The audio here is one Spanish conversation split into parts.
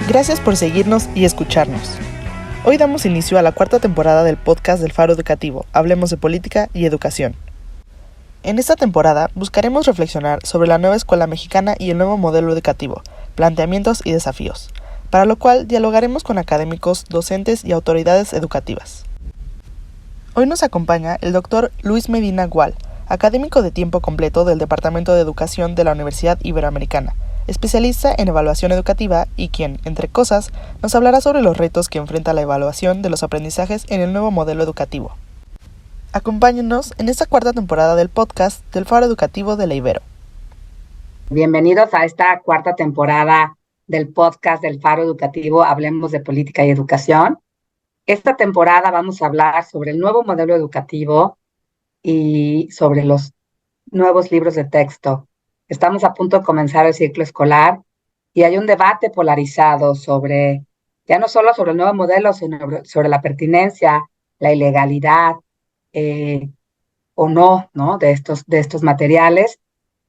Gracias por seguirnos y escucharnos. Hoy damos inicio a la cuarta temporada del podcast del Faro Educativo, Hablemos de Política y Educación. En esta temporada buscaremos reflexionar sobre la nueva escuela mexicana y el nuevo modelo educativo, planteamientos y desafíos, para lo cual dialogaremos con académicos, docentes y autoridades educativas. Hoy nos acompaña el doctor Luis Medina Gual, académico de tiempo completo del Departamento de Educación de la Universidad Iberoamericana, especialista en evaluación educativa y quien, entre cosas, nos hablará sobre los retos que enfrenta la evaluación de los aprendizajes en el nuevo modelo educativo. Acompáñennos en esta cuarta temporada del podcast del Faro Educativo de la Ibero. Bienvenidos a esta cuarta temporada del podcast del Faro Educativo, Hablemos de Política y Educación. Esta temporada vamos a hablar sobre el nuevo modelo educativo y sobre los nuevos libros de texto. Estamos a punto de comenzar el ciclo escolar y hay un debate polarizado sobre, ya no solo sobre el nuevo modelo, sino sobre la pertinencia, la ilegalidad o no, de estos materiales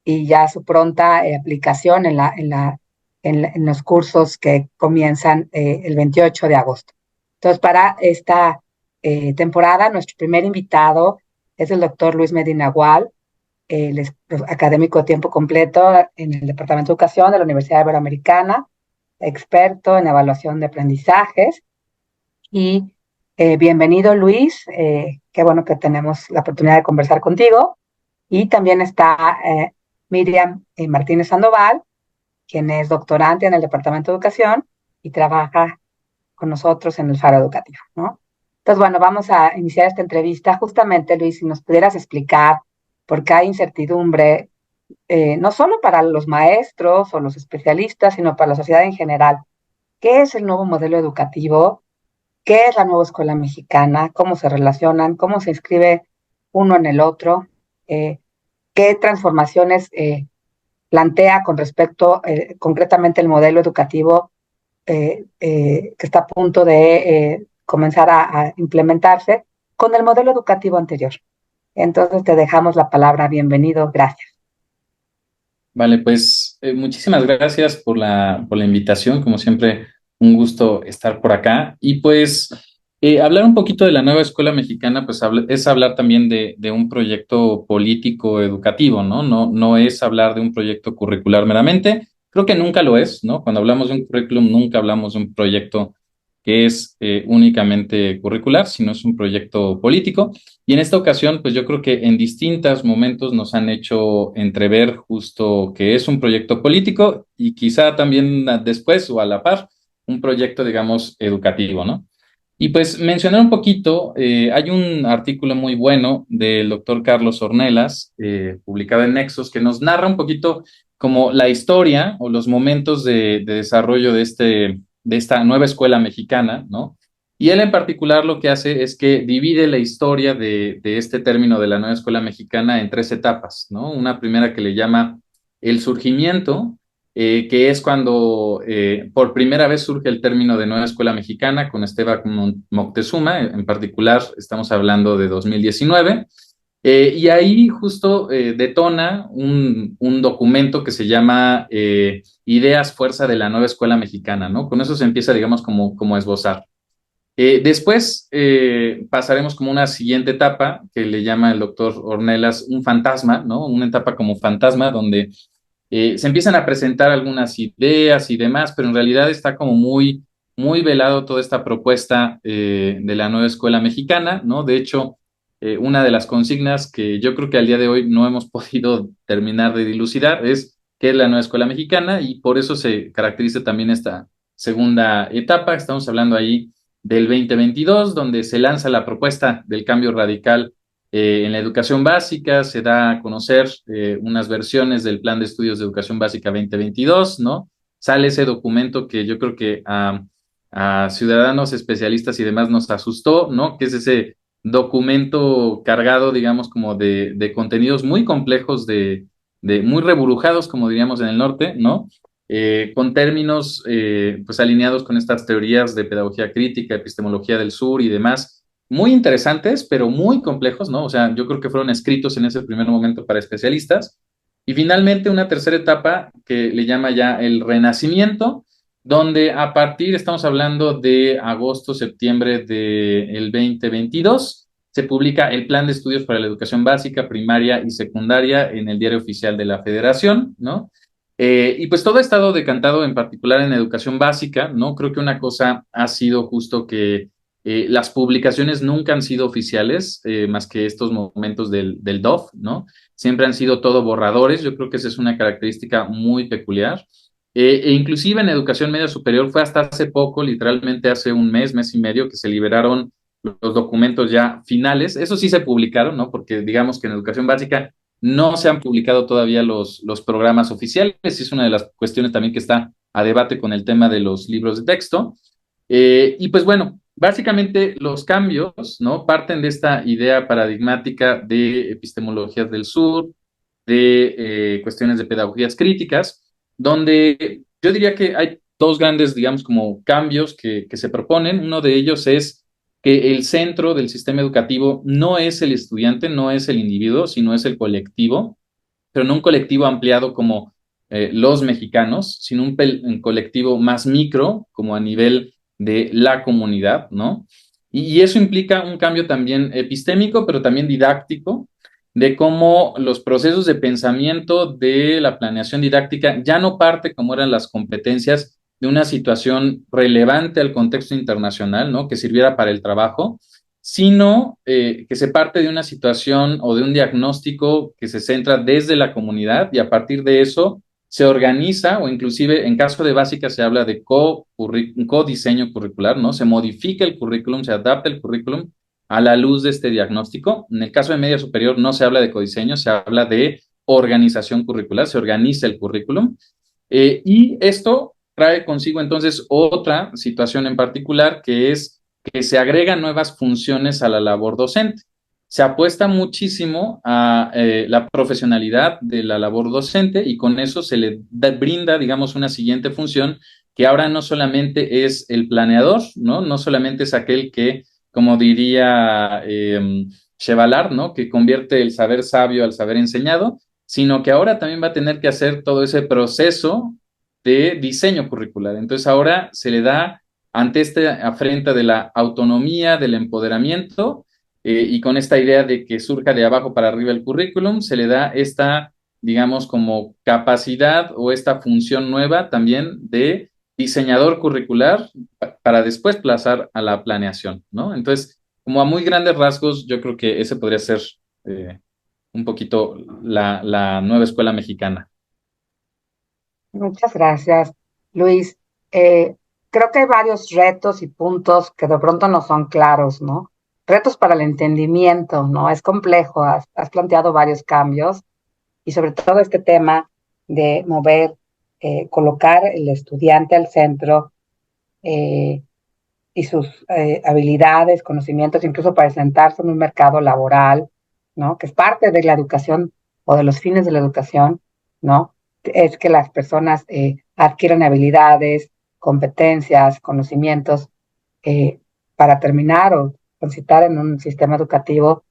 y ya su pronta aplicación en los cursos que comienzan el 28 de agosto. Entonces, para esta temporada, nuestro primer invitado es el doctor Luis Medina Gual. Él es académico de tiempo completo en el Departamento de Educación de la Universidad Iberoamericana, experto en evaluación de aprendizajes. Y bienvenido, Luis. Qué bueno que tenemos la oportunidad de conversar contigo. Y también está Miriam Martínez Sandoval, quien es doctorante en el Departamento de Educación y trabaja con nosotros en el Faro Educativo, ¿no? Entonces, bueno, vamos a iniciar esta entrevista. Justamente, Luis, si nos pudieras explicar por qué hay incertidumbre, no solo para los maestros o los especialistas, sino para la sociedad en general. ¿Qué es el nuevo modelo educativo? ¿Qué es la nueva escuela mexicana? ¿Cómo se relacionan? ¿Cómo se inscribe uno en el otro? ¿Qué transformaciones plantea con respecto concretamente el modelo educativo que está a punto de comenzar a implementarse con el modelo educativo anterior? Entonces te dejamos la palabra. Bienvenido, gracias. Vale, pues muchísimas gracias por la invitación. Como siempre, un gusto estar por acá. Y pues hablar un poquito de la nueva escuela mexicana, pues es hablar también de un proyecto político educativo, ¿no? No es hablar de un proyecto curricular meramente. Creo que nunca lo es, ¿no? Cuando hablamos de un currículum, nunca hablamos de un proyecto que es únicamente curricular, sino es un proyecto político. Y en esta ocasión, pues yo creo que en distintos momentos nos han hecho entrever justo que es un proyecto político y quizá también después o a la par, un proyecto, digamos, educativo, ¿no? Y pues mencionar un poquito, hay un artículo muy bueno del doctor Carlos Ornelas, publicado en Nexos, que nos narra un poquito como la historia o los momentos de desarrollo de esta nueva escuela mexicana, ¿no? Y él en particular lo que hace es que divide la historia de este término de la nueva escuela mexicana en tres etapas, ¿no? Una primera que le llama el surgimiento, que es cuando por primera vez surge el término de nueva escuela mexicana con Esteban Moctezuma, en particular estamos hablando de 2019, y ahí justo detona un documento que se llama Ideas, Fuerza de la Nueva Escuela Mexicana, ¿no? Con eso se empieza, digamos, como a esbozar. Después pasaremos como una siguiente etapa que le llama el doctor Ornelas un fantasma, ¿no? Una etapa como fantasma donde se empiezan a presentar algunas ideas y demás, pero en realidad está como muy velado toda esta propuesta de la nueva escuela mexicana, ¿no? De hecho, una de las consignas que yo creo que al día de hoy no hemos podido terminar de dilucidar es qué es la nueva escuela mexicana y por eso se caracteriza también esta segunda etapa. Estamos hablando ahí del 2022, donde se lanza la propuesta del cambio radical en la educación básica, se da a conocer unas versiones del Plan de Estudios de Educación Básica 2022, ¿no? Sale ese documento que yo creo que a ciudadanos, especialistas y demás nos asustó, ¿no? Que es ese documento cargado, digamos, como de contenidos muy complejos, de muy reburujados, como diríamos en el norte, ¿no? Con términos pues alineados con estas teorías de pedagogía crítica, epistemología del sur y demás, muy interesantes, pero muy complejos, ¿no? O sea, yo creo que fueron escritos en ese primer momento para especialistas. Y finalmente una tercera etapa que le llama ya el renacimiento, donde a partir, estamos hablando de agosto, septiembre del 2022, se publica el Plan de Estudios para la Educación Básica, Primaria y Secundaria en el Diario Oficial de la Federación, ¿no? Y pues todo ha estado decantado en particular en educación básica, ¿no? Creo que una cosa ha sido justo que las publicaciones nunca han sido oficiales, más que estos momentos del DOF, ¿no? Siempre han sido todo borradores, yo creo que esa es una característica muy peculiar. E inclusive en educación media superior fue hasta hace poco, literalmente hace un mes y medio, que se liberaron los documentos ya finales. Eso sí se publicaron, ¿no? Porque digamos que en educación básica no se han publicado todavía los programas oficiales. Es una de las cuestiones también que está a debate con el tema de los libros de texto. Y pues bueno, básicamente los cambios, ¿no? Parten de esta idea paradigmática de epistemologías del sur, de cuestiones de pedagogías críticas, donde yo diría que hay dos grandes, digamos, como cambios que se proponen. Uno de ellos es que el centro del sistema educativo no es el estudiante, no es el individuo, sino es el colectivo, pero no un colectivo ampliado como los mexicanos, sino un colectivo más micro, como a nivel de la comunidad, ¿no? Y eso implica un cambio también epistémico, pero también didáctico, de cómo los procesos de pensamiento de la planeación didáctica ya no parte como eran las competencias de una situación relevante al contexto internacional, ¿no? Que sirviera para el trabajo, sino que se parte de una situación o de un diagnóstico que se centra desde la comunidad y a partir de eso se organiza o inclusive en caso de básica se habla de co-diseño curricular, ¿no? Se modifica el currículum, se adapta el currículum a la luz de este diagnóstico. En el caso de media superior no se habla de codiseño, se habla de organización curricular, se organiza el currículum. Y esto trae consigo entonces otra situación en particular que es que se agregan nuevas funciones a la labor docente. Se apuesta muchísimo a la profesionalidad de la labor docente y con eso se le brinda, digamos, una siguiente función que ahora no solamente es el planeador, ¿no? No solamente es aquel que, como diría Chevalar, ¿no? Que convierte el saber sabio al saber enseñado, sino que ahora también va a tener que hacer todo ese proceso de diseño curricular. Entonces ahora se le da ante esta afrenta de la autonomía, del empoderamiento, y con esta idea de que surja de abajo para arriba el currículum, se le da esta, digamos, como capacidad o esta función nueva también de diseñador curricular para después plazar a la planeación, ¿no? Entonces, como a muy grandes rasgos, yo creo que ese podría ser un poquito la nueva escuela mexicana. Muchas gracias, Luis. Eh, Creo que hay varios retos y puntos que de pronto no son claros, ¿no? Retos para el entendimiento, ¿no? Es complejo, has planteado varios cambios y sobre todo este tema de mover, colocar el estudiante al centro eh, y sus habilidades, conocimientos, incluso para sentarse en un mercado laboral, ¿no? Que es parte de la educación o de los fines de la educación, ¿no? Es que las personas adquieran habilidades, competencias, conocimientos eh, para terminar o transitar en un sistema educativo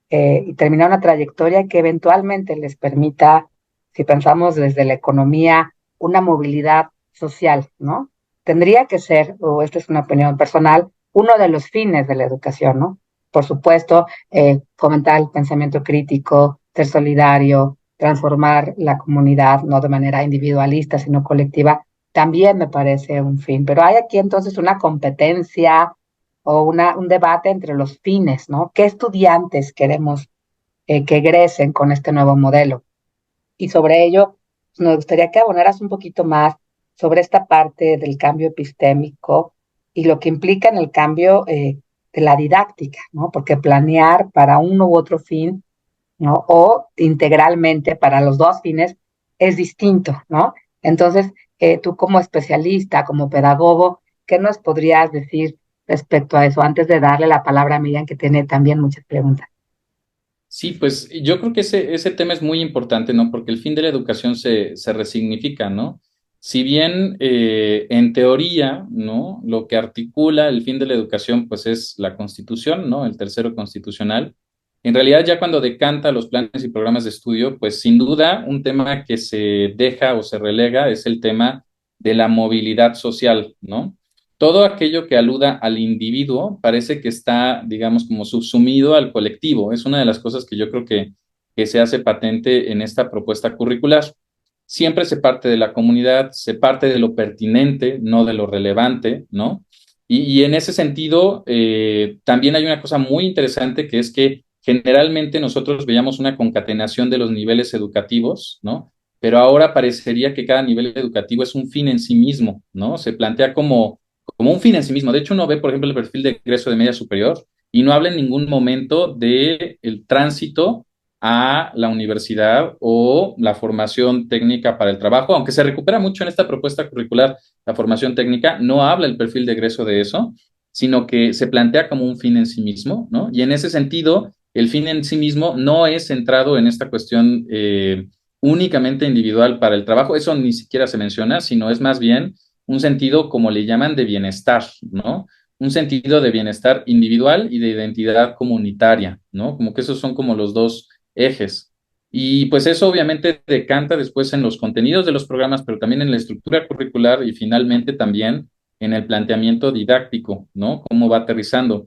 y terminar una trayectoria que eventualmente les permita, si pensamos desde la economía, una movilidad social, ¿no? Tendría que ser, o esta es una opinión personal, uno de los fines de la educación, ¿no? Por supuesto, fomentar el pensamiento crítico, ser solidario, transformar la comunidad, no de manera individualista, sino colectiva, también me parece un fin. Pero hay aquí entonces una competencia o un debate entre los fines, ¿no? ¿Qué estudiantes queremos que egresen con este nuevo modelo? Y sobre ello, pues, nos gustaría que abonaras un poquito más sobre esta parte del cambio epistémico y lo que implica en el cambio de la didáctica, ¿no? Porque planear para uno u otro fin, ¿no? O integralmente para los dos fines es distinto, ¿no? Entonces, tú como especialista, como pedagogo, ¿qué nos podrías decir respecto a eso antes de darle la palabra a Miriam, que tiene también muchas preguntas? Sí, pues yo creo que ese tema es muy importante, ¿no? Porque el fin de la educación se resignifica, ¿no? Si bien en teoría, ¿no? Lo que articula el fin de la educación, pues es la Constitución, ¿no? El tercero constitucional. En realidad, ya cuando decanta los planes y programas de estudio, pues sin duda un tema que se deja o se relega es el tema de la movilidad social, ¿no? Todo aquello que aluda al individuo parece que está, digamos, como subsumido al colectivo. Es una de las cosas que yo creo que se hace patente en esta propuesta curricular. Siempre se parte de la comunidad, se parte de lo pertinente, no de lo relevante, ¿no? Y en ese sentido, también hay una cosa muy interesante que es que generalmente nosotros veíamos una concatenación de los niveles educativos, ¿no? Pero ahora parecería que cada nivel educativo es un fin en sí mismo, ¿no? Se plantea como un fin en sí mismo. De hecho, uno ve, por ejemplo, el perfil de egreso de media superior y no habla en ningún momento de el tránsito a la universidad o la formación técnica para el trabajo, aunque se recupera mucho en esta propuesta curricular la formación técnica, no habla el perfil de egreso de eso, sino que se plantea como un fin en sí mismo, ¿no? Y en ese sentido, el fin en sí mismo no es centrado en esta cuestión únicamente individual para el trabajo, eso ni siquiera se menciona, sino es más bien un sentido, como le llaman, de bienestar, ¿no? Un sentido de bienestar individual y de identidad comunitaria, ¿no? Como que esos son como los dos ejes. Y pues eso obviamente decanta después en los contenidos de los programas, pero también en la estructura curricular y finalmente también en el planteamiento didáctico, ¿no? Cómo va aterrizando.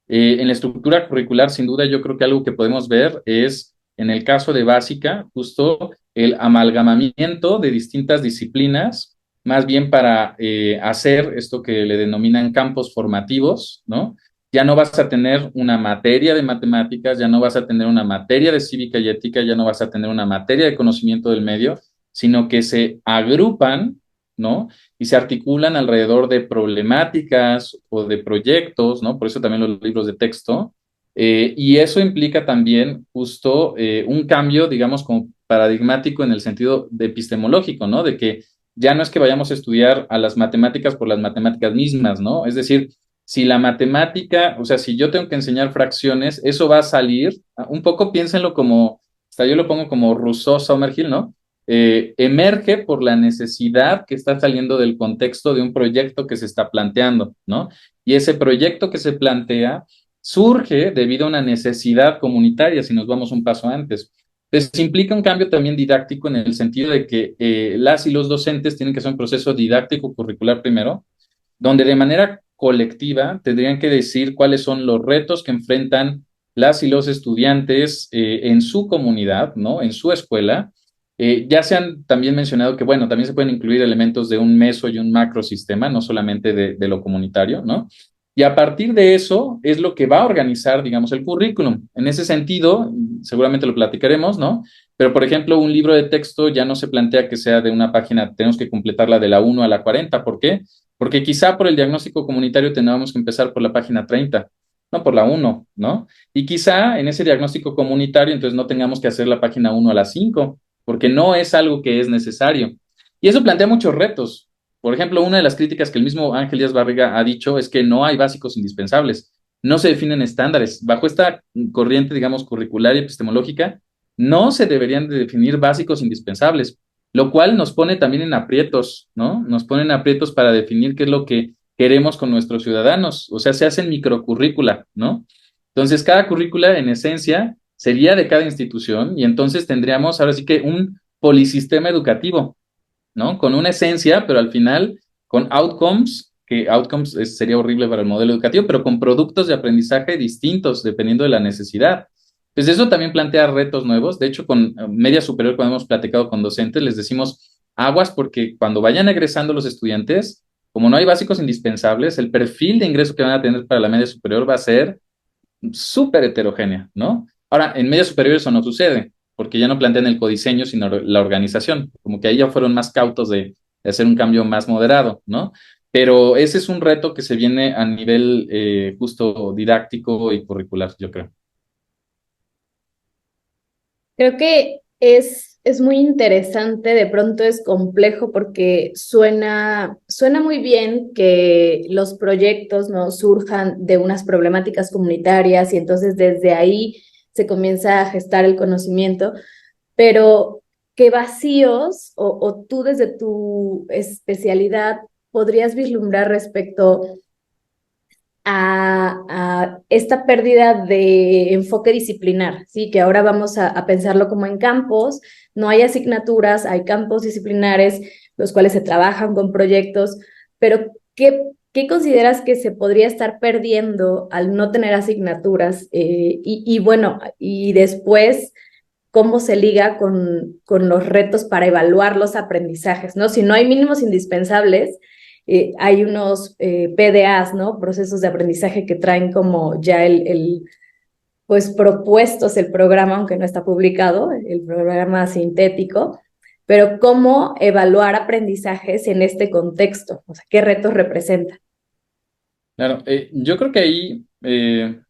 En la estructura curricular, sin duda, yo creo que algo que podemos ver es, en el caso de básica, justo el amalgamamiento de distintas disciplinas, más bien para hacer esto que le denominan campos formativos, ¿no? Ya no vas a tener una materia de matemáticas, ya no vas a tener una materia de cívica y ética, ya no vas a tener una materia de conocimiento del medio, sino que se agrupan, ¿no? Y se articulan alrededor de problemáticas o de proyectos, ¿no? Por eso también los libros de texto. Y eso implica también justo un cambio, digamos, como paradigmático en el sentido de epistemológico, ¿no? De que ya no es que vayamos a estudiar a las matemáticas por las matemáticas mismas, ¿no? Es decir, si la matemática, o sea, si yo tengo que enseñar fracciones, eso va a salir, un poco piénsenlo como, hasta yo lo pongo como Rousseau, Sommerhill, ¿no? Emerge por la necesidad que está saliendo del contexto de un proyecto que se está planteando, ¿no? Y ese proyecto que se plantea surge debido a una necesidad comunitaria, si nos vamos un paso antes. Entonces, implica un cambio también didáctico en el sentido de que las y los docentes tienen que hacer un proceso didáctico curricular primero, donde de manera colectiva tendrían que decir cuáles son los retos que enfrentan las y los estudiantes en su comunidad, ¿no? En su escuela. Ya se han también mencionado que, bueno, también se pueden incluir elementos de un meso y un macrosistema, no solamente de lo comunitario, ¿no? Y a partir de eso es lo que va a organizar, digamos, el currículum. En ese sentido, seguramente lo platicaremos, ¿no? Pero, por ejemplo, un libro de texto ya no se plantea que sea de una página, tenemos que completarla de la 1 a la 40. ¿Por qué? Porque quizá por el diagnóstico comunitario tengamos que empezar por la página 30, no por la 1, ¿no? Y quizá en ese diagnóstico comunitario entonces no tengamos que hacer la página 1 a la 5, porque no es algo que es necesario. Y eso plantea muchos retos. Por ejemplo, una de las críticas que el mismo Ángel Díaz Barriga ha dicho es que no hay básicos indispensables, no se definen estándares. Bajo esta corriente, digamos, curricular y epistemológica, no se deberían de definir básicos indispensables, lo cual nos pone también en aprietos, ¿no? Nos pone en aprietos para definir qué es lo que queremos con nuestros ciudadanos. O sea, se hacen microcurrícula, ¿no? Entonces, cada currícula, en esencia, sería de cada institución y entonces tendríamos ahora sí que un polisistema educativo, ¿no? Con una esencia, pero al final con outcomes, que outcomes sería horrible para el modelo educativo, pero con productos de aprendizaje distintos dependiendo de la necesidad. Pues eso también plantea retos nuevos. De hecho, con media superior, cuando hemos platicado con docentes, les decimos aguas porque cuando vayan egresando los estudiantes, como no hay básicos indispensables, el perfil de ingreso que van a tener para la media superior va a ser súper heterogénea, ¿no? Ahora, en media superior eso no sucede, porque ya no plantean el codiseño, sino la organización, como que ahí ya fueron más cautos de hacer un cambio más moderado, ¿no? Pero ese es un reto que se viene a nivel justo didáctico y curricular, yo creo. Creo que es muy interesante, de pronto es complejo porque suena muy bien que los proyectos no surjan de unas problemáticas comunitarias y entonces desde ahí se comienza a gestar el conocimiento, pero qué vacíos o tú desde tu especialidad podrías vislumbrar respecto a esta pérdida de enfoque disciplinar, ¿sí? Que ahora vamos a pensarlo como en campos, no hay asignaturas, hay campos disciplinares, los cuales se trabajan con proyectos, pero ¿qué consideras que se podría estar perdiendo al no tener asignaturas? Y bueno, y después, ¿cómo se liga con los retos para evaluar los aprendizajes, ¿no? Si no hay mínimos indispensables, hay unos PDAs, ¿no? Procesos de aprendizaje que traen como ya pues propuestos el programa, aunque no está publicado, el programa sintético, pero ¿cómo evaluar aprendizajes en este contexto? O sea, ¿qué retos representa? Claro, yo creo que ahí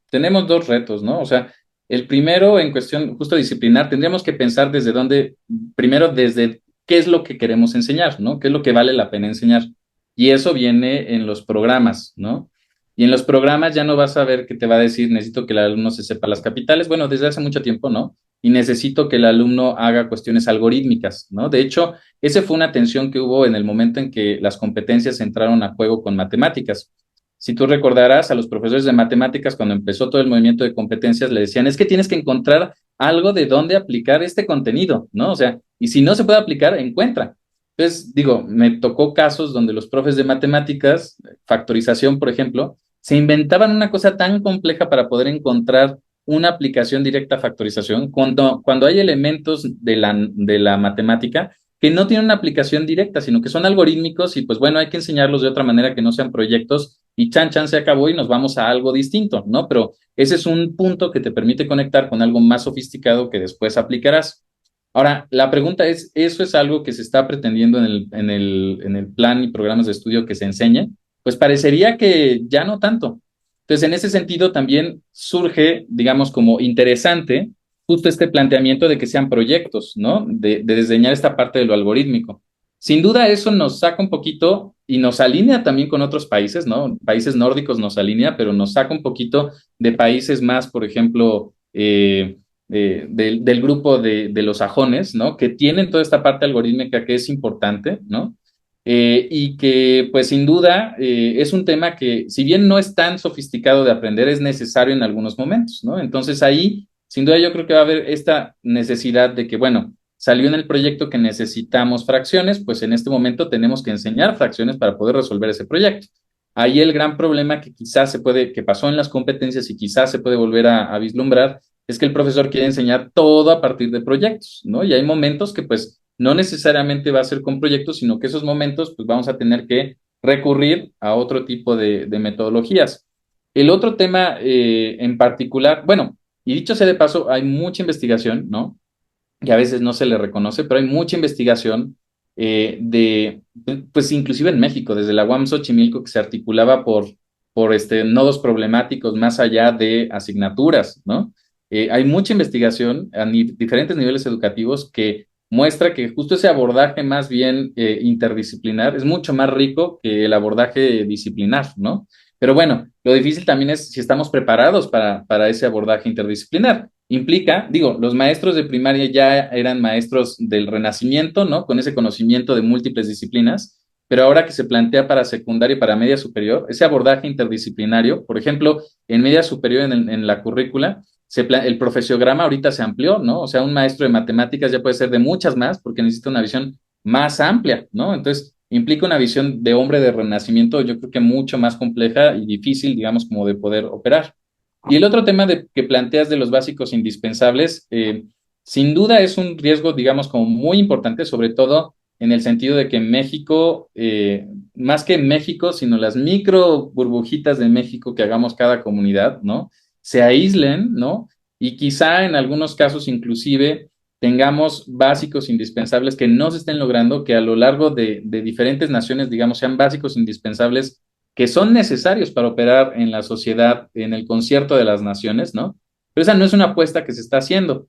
tenemos dos retos, ¿no? O sea, el primero en cuestión justo disciplinar, tendríamos que pensar desde dónde, primero desde qué es lo que queremos enseñar, ¿no? ¿Qué es lo que vale la pena enseñar? Y eso viene en los programas, ¿no? Y en los programas ya no vas a ver que te va a decir, necesito que el alumno se sepa las capitales, bueno, desde hace mucho tiempo, ¿no? Y necesito que el alumno haga cuestiones algorítmicas, ¿no? De hecho, esa fue una tensión que hubo en el momento en que las competencias entraron a juego con matemáticas. Si tú recordarás a los profesores de matemáticas, cuando empezó todo el movimiento de competencias, le decían, es que tienes que encontrar algo de dónde aplicar este contenido, ¿no? O sea, y si no se puede aplicar, encuentra. Entonces, digo, me tocó casos donde los profes de matemáticas, factorización, por ejemplo, se inventaban una cosa tan compleja para poder encontrar una aplicación directa a factorización, cuando hay elementos de la matemática que no tienen una aplicación directa, sino que son algorítmicos y pues bueno, hay que enseñarlos de otra manera que no sean proyectos y chan chan se acabó y nos vamos a algo distinto, ¿no? Pero ese es un punto que te permite conectar con algo más sofisticado que después aplicarás. Ahora, la pregunta es, ¿eso es algo que se está pretendiendo en el plan y programas de estudio que se enseña? Pues parecería que ya no tanto. Entonces, en ese sentido también surge, digamos, como interesante justo este planteamiento de que sean proyectos, ¿no? De diseñar esta parte de lo algorítmico. Sin duda eso nos saca un poquito y nos alinea también con otros países, ¿no? Países nórdicos nos alinea, pero nos saca un poquito de países más, por ejemplo, del grupo de los sajones, ¿no? Que tienen toda esta parte algorítmica que es importante, ¿no? Y que, pues sin duda, es un tema que, si bien no es tan sofisticado de aprender, es necesario en algunos momentos, ¿no? Entonces ahí, sin duda, yo creo que va a haber esta necesidad de que, bueno, salió en el proyecto que necesitamos fracciones, pues en este momento tenemos que enseñar fracciones para poder resolver ese proyecto. Ahí el gran problema que quizás que pasó en las competencias y quizás se puede volver a vislumbrar, es que el profesor quiere enseñar todo a partir de proyectos, ¿no? Y hay momentos que pues no necesariamente va a ser con proyectos, sino que esos momentos pues vamos a tener que recurrir a otro tipo de metodologías. El otro tema en particular, bueno, y dicho sea de paso, hay mucha investigación, ¿no? Que a veces no se le reconoce, pero hay mucha investigación pues inclusive en México, desde la UAM Xochimilco, que se articulaba por nodos problemáticos más allá de asignaturas, ¿no? Hay mucha investigación a diferentes niveles educativos que muestra que justo ese abordaje más bien interdisciplinar es mucho más rico que el abordaje disciplinar, ¿no? Pero bueno, lo difícil también es si estamos preparados para ese abordaje interdisciplinar. Implica, digo, los maestros de primaria ya eran maestros del Renacimiento, ¿no? Con ese conocimiento de múltiples disciplinas, pero ahora que se plantea para secundaria y para media superior, ese abordaje interdisciplinario, por ejemplo, en media superior en la currícula, el profesiograma ahorita se amplió, ¿no? O sea, un maestro de matemáticas ya puede ser de muchas más porque necesita una visión más amplia, ¿no? Entonces, implica una visión de hombre de Renacimiento, yo creo que mucho más compleja y difícil, digamos, como de poder operar. Y el otro tema que planteas de los básicos indispensables, sin duda es un riesgo, digamos, como muy importante, sobre todo en el sentido de que México, más que México, sino las micro burbujitas de México que hagamos cada comunidad, ¿no? Se aíslen, ¿no? Y quizá en algunos casos inclusive tengamos básicos indispensables que no se estén logrando, que a lo largo de diferentes naciones, digamos, sean básicos indispensables que son necesarios para operar en la sociedad, en el concierto de las naciones, ¿no? Pero esa no es una apuesta que se está haciendo.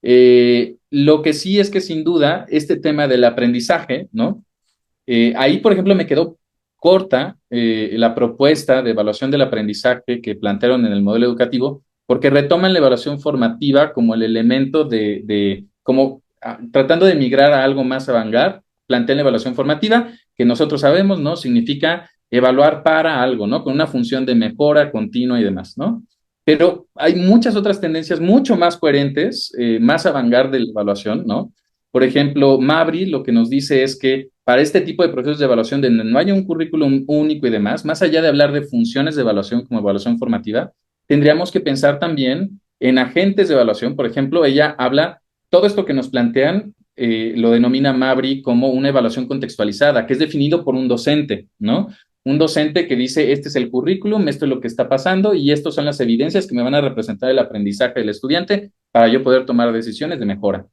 Lo que sí es que sin duda este tema del aprendizaje, ¿no? Ahí, por ejemplo, me quedó corta la propuesta de evaluación del aprendizaje que plantearon en el modelo educativo, porque retoman la evaluación formativa como el elemento como tratando de migrar a algo más avant-garde, plantean la evaluación formativa, que nosotros sabemos, ¿no? Significa evaluar para algo, ¿no? Con una función de mejora continua y demás, ¿no? Pero hay muchas otras tendencias mucho más coherentes, más avant-garde de la evaluación, ¿no? Por ejemplo, Mabry lo que nos dice es que para este tipo de procesos de evaluación, donde no haya un currículum único y demás, más allá de hablar de funciones de evaluación como evaluación formativa, tendríamos que pensar también en agentes de evaluación. Por ejemplo, ella habla, todo esto que nos plantean, lo denomina Mabry como una evaluación contextualizada, que es definido por un docente, ¿no? Un docente que dice, este es el currículum, esto es lo que está pasando y estas son las evidencias que me van a representar el aprendizaje del estudiante para yo poder tomar decisiones de mejora.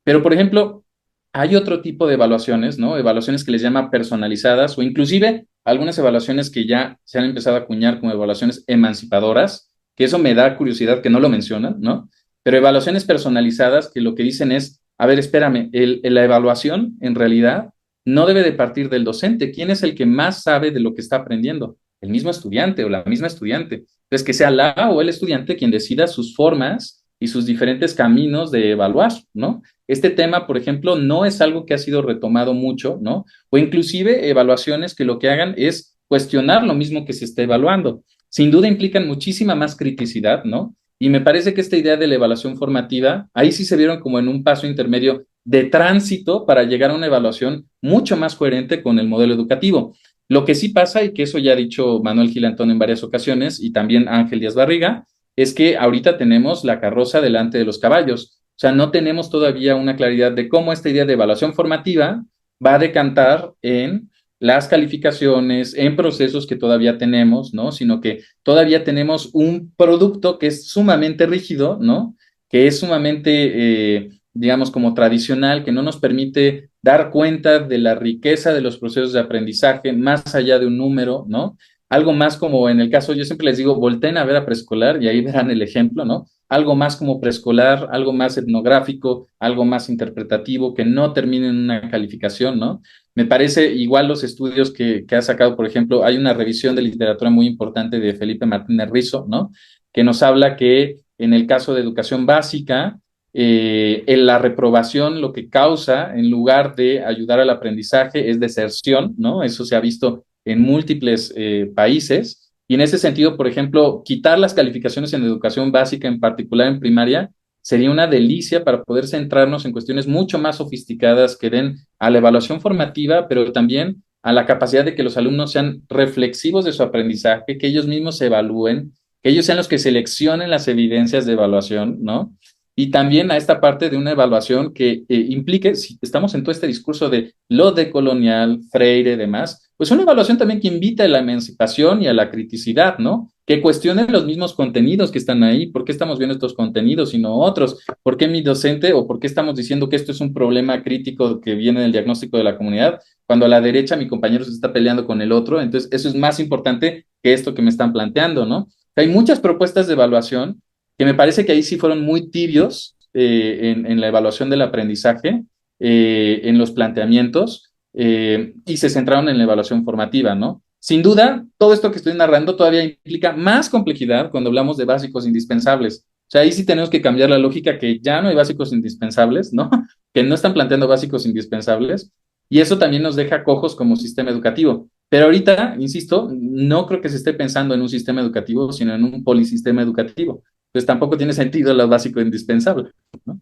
Pero, por ejemplo, hay otro tipo de evaluaciones, ¿no? Evaluaciones que les llama personalizadas o inclusive algunas evaluaciones que ya se han empezado a acuñar como evaluaciones emancipadoras, que eso me da curiosidad que no lo mencionan, ¿no? Pero evaluaciones personalizadas que lo que dicen es, a ver, espérame, la evaluación en realidad no debe de partir del docente. ¿Quién es el que más sabe de lo que está aprendiendo? El mismo estudiante o la misma estudiante. Entonces, que sea la o el estudiante quien decida sus formas y sus diferentes caminos de evaluar, ¿no? Este tema, por ejemplo, no es algo que ha sido retomado mucho, ¿no? O inclusive evaluaciones que lo que hagan es cuestionar lo mismo que se está evaluando. Sin duda implican muchísima más criticidad, ¿no? Y me parece que esta idea de la evaluación formativa, ahí sí se vieron como en un paso intermedio de tránsito para llegar a una evaluación mucho más coherente con el modelo educativo. Lo que sí pasa, y que eso ya ha dicho Manuel Gilantón en varias ocasiones, y también Ángel Díaz Barriga, es que ahorita tenemos la carroza delante de los caballos. O sea, no tenemos todavía una claridad de cómo esta idea de evaluación formativa va a decantar en las calificaciones, en procesos que todavía tenemos, ¿no? Sino que todavía tenemos un producto que es sumamente rígido, ¿no? Que es sumamente, digamos, como tradicional, que no nos permite dar cuenta de la riqueza de los procesos de aprendizaje más allá de un número, ¿no? Algo más como en el caso, yo siempre les digo, volteen a ver a preescolar y ahí verán el ejemplo, ¿no? Algo más como preescolar, algo más etnográfico, algo más interpretativo, que no termine en una calificación, ¿no? Me parece igual los estudios que ha sacado, por ejemplo, hay una revisión de literatura muy importante de Felipe Martínez Rizo, ¿no? Que nos habla que en el caso de educación básica, en la reprobación lo que causa, en lugar de ayudar al aprendizaje, es deserción, ¿no? Eso se ha visto en múltiples países. Y en ese sentido, por ejemplo, quitar las calificaciones en educación básica, en particular en primaria, sería una delicia para poder centrarnos en cuestiones mucho más sofisticadas que den a la evaluación formativa, pero también a la capacidad de que los alumnos sean reflexivos de su aprendizaje, que ellos mismos se evalúen, que ellos sean los que seleccionen las evidencias de evaluación, ¿no? Y también a esta parte de una evaluación que implique, si estamos en todo este discurso de lo decolonial, Freire, demás, pues una evaluación también que invita a la emancipación y a la criticidad, ¿no? Que cuestionen los mismos contenidos que están ahí, ¿por qué estamos viendo estos contenidos y no otros? ¿Por qué mi docente o por qué estamos diciendo que esto es un problema crítico que viene del diagnóstico de la comunidad, cuando a la derecha mi compañero se está peleando con el otro? Entonces, eso es más importante que esto que me están planteando, ¿no? Hay muchas propuestas de evaluación que me parece que ahí sí fueron muy tibios en la evaluación del aprendizaje, en los planteamientos, y se centraron en la evaluación formativa, ¿no? Sin duda, todo esto que estoy narrando todavía implica más complejidad cuando hablamos de básicos indispensables. O sea, ahí sí tenemos que cambiar la lógica que ya no hay básicos indispensables, ¿no? Que no están planteando básicos indispensables, y eso también nos deja cojos como sistema educativo. Pero ahorita, insisto, no creo que se esté pensando en un sistema educativo, sino en un polisistema educativo. Pues tampoco tiene sentido lo básico indispensable, ¿no?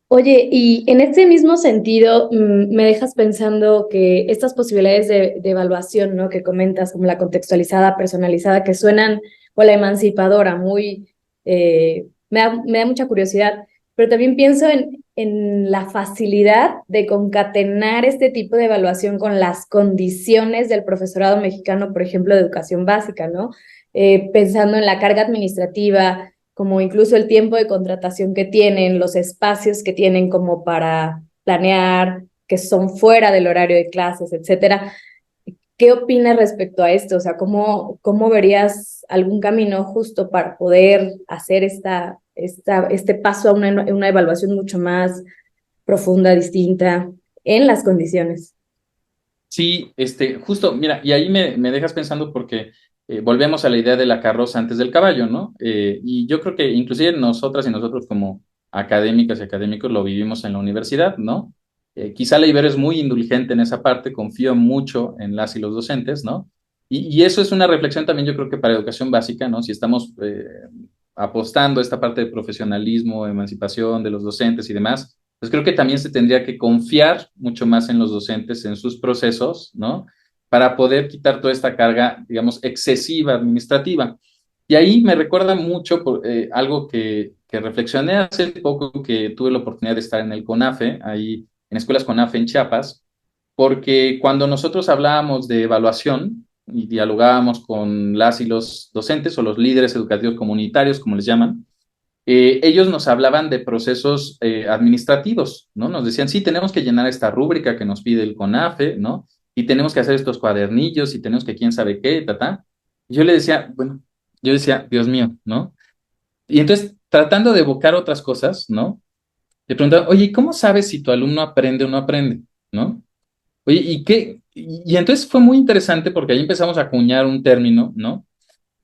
Oye, y en este mismo sentido, me dejas pensando que estas posibilidades de evaluación, ¿no? Que comentas, como la contextualizada, personalizada, que suenan, o la emancipadora, muy, me da mucha curiosidad, pero también pienso en la facilidad de concatenar este tipo de evaluación con las condiciones del profesorado mexicano, por ejemplo, de educación básica, ¿no? Pensando en la carga administrativa, como incluso el tiempo de contratación que tienen, los espacios que tienen como para planear, que son fuera del horario de clases, etcétera. ¿Qué opinas respecto a esto? O sea, ¿cómo verías algún camino justo para poder hacer este paso a una evaluación mucho más profunda, distinta, en las condiciones? Sí, justo, mira, y ahí me dejas pensando porque volvemos a la idea de la carroza antes del caballo, ¿no? Y yo creo que inclusive nosotras y nosotros como académicas y académicos lo vivimos en la universidad, ¿no? quizá la Ibero es muy indulgente en esa parte, confío mucho en las y los docentes, ¿no? Y eso es una reflexión también yo creo que para educación básica, ¿no? Si estamos apostando a esta parte de profesionalismo, emancipación de los docentes y demás, pues creo que también se tendría que confiar mucho más en los docentes, en sus procesos, ¿no? Para poder quitar toda esta carga, digamos, excesiva administrativa. Y ahí me recuerda mucho algo que reflexioné hace poco, que tuve la oportunidad de estar en el CONAFE, ahí en Escuelas CONAFE en Chiapas, porque cuando nosotros hablábamos de evaluación y dialogábamos con las y los docentes o los líderes educativos comunitarios, como les llaman, ellos nos hablaban de procesos administrativos, ¿no? Nos decían, sí, tenemos que llenar esta rúbrica que nos pide el CONAFE, ¿no? Y tenemos que hacer estos cuadernillos y tenemos que quién sabe qué, ta. Y yo le decía, bueno, yo decía, Dios mío, ¿no? Y entonces, tratando de evocar otras cosas, ¿no? Le preguntaba, oye, ¿cómo sabes si tu alumno aprende o no aprende? ¿No? Oye, ¿y qué? Y entonces fue muy interesante porque ahí empezamos a acuñar un término, ¿no?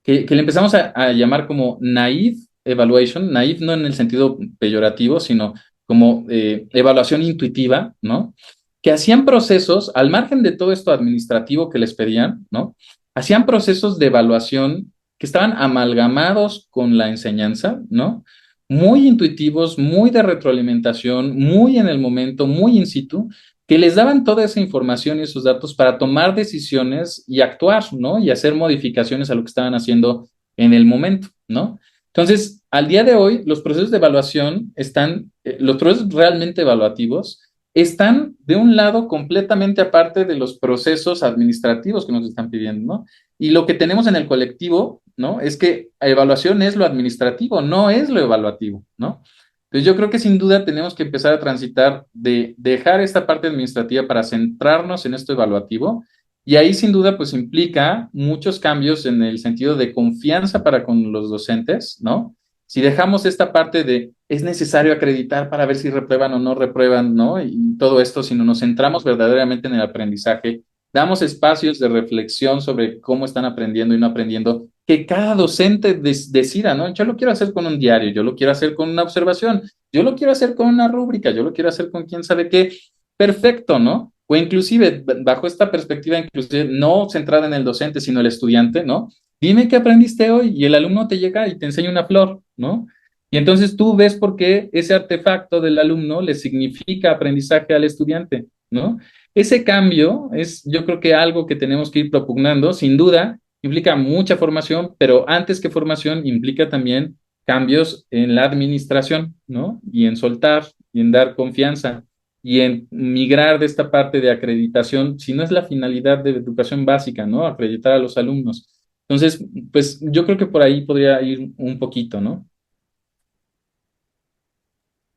Que le empezamos a llamar como naive evaluation, naive no en el sentido peyorativo, sino como evaluación intuitiva, ¿no? Que hacían procesos, al margen de todo esto administrativo que les pedían, ¿no? Hacían procesos de evaluación que estaban amalgamados con la enseñanza, ¿no? Muy intuitivos, muy de retroalimentación, muy en el momento, muy in situ, que les daban toda esa información y esos datos para tomar decisiones y actuar, ¿no? Y hacer modificaciones a lo que estaban haciendo en el momento, ¿no? Entonces, al día de hoy, los procesos de evaluación están, los procesos realmente evaluativos están de un lado completamente aparte de los procesos administrativos que nos están pidiendo, ¿no? Y lo que tenemos en el colectivo, ¿no? Es que evaluación es lo administrativo, no es lo evaluativo, ¿no? Entonces yo creo que sin duda tenemos que empezar a transitar de dejar esta parte administrativa para centrarnos en esto evaluativo y ahí sin duda pues implica muchos cambios en el sentido de confianza para con los docentes, ¿no? Si dejamos esta parte de es necesario acreditar para ver si reprueban o no reprueban, ¿no? Y todo esto, si no nos centramos verdaderamente en el aprendizaje, damos espacios de reflexión sobre cómo están aprendiendo y no aprendiendo, que cada docente decida, ¿no? Yo lo quiero hacer con un diario, yo lo quiero hacer con una observación, yo lo quiero hacer con una rúbrica, yo lo quiero hacer con quién sabe qué, perfecto, ¿no? O inclusive, bajo esta perspectiva, inclusive no centrada en el docente, sino el estudiante, ¿no? Dime qué aprendiste hoy y el alumno te llega y te enseña una flor, ¿no? Y entonces tú ves por qué ese artefacto del alumno le significa aprendizaje al estudiante, ¿no? Ese cambio es, yo creo que algo que tenemos que ir propugnando, sin duda, implica mucha formación, pero antes que formación implica también cambios en la administración, ¿no? Y en soltar, y en dar confianza, y en migrar de esta parte de acreditación, si no es la finalidad de educación básica, ¿no? Acreditar a los alumnos. Entonces, pues yo creo que por ahí podría ir un poquito, ¿no?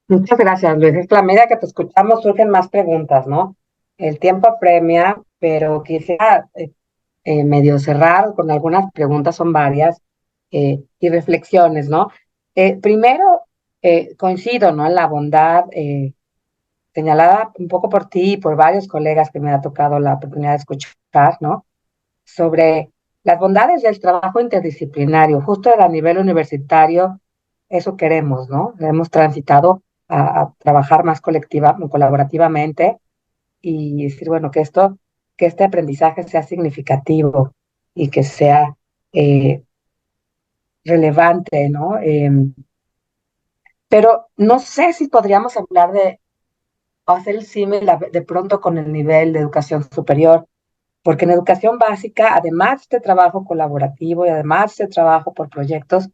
Muchas gracias, Luis. Es que a medida que te escuchamos surgen más preguntas, ¿no? El tiempo apremia, pero quisiera medio cerrar con algunas preguntas, son varias, y reflexiones, ¿no? Primero, coincido, ¿no? En la bondad señalada un poco por ti y por varios colegas que me ha tocado la oportunidad de escuchar, ¿no? Sobre las bondades del trabajo interdisciplinario, justo a nivel universitario, eso queremos, ¿no? Hemos transitado a trabajar más colaborativamente y decir, bueno, que este aprendizaje sea significativo y que sea eh, relevante, ¿no? Pero no sé si podríamos hablar de o hacer el símil de pronto con el nivel de educación superior, porque en educación básica, además de trabajo colaborativo y además de trabajo por proyectos,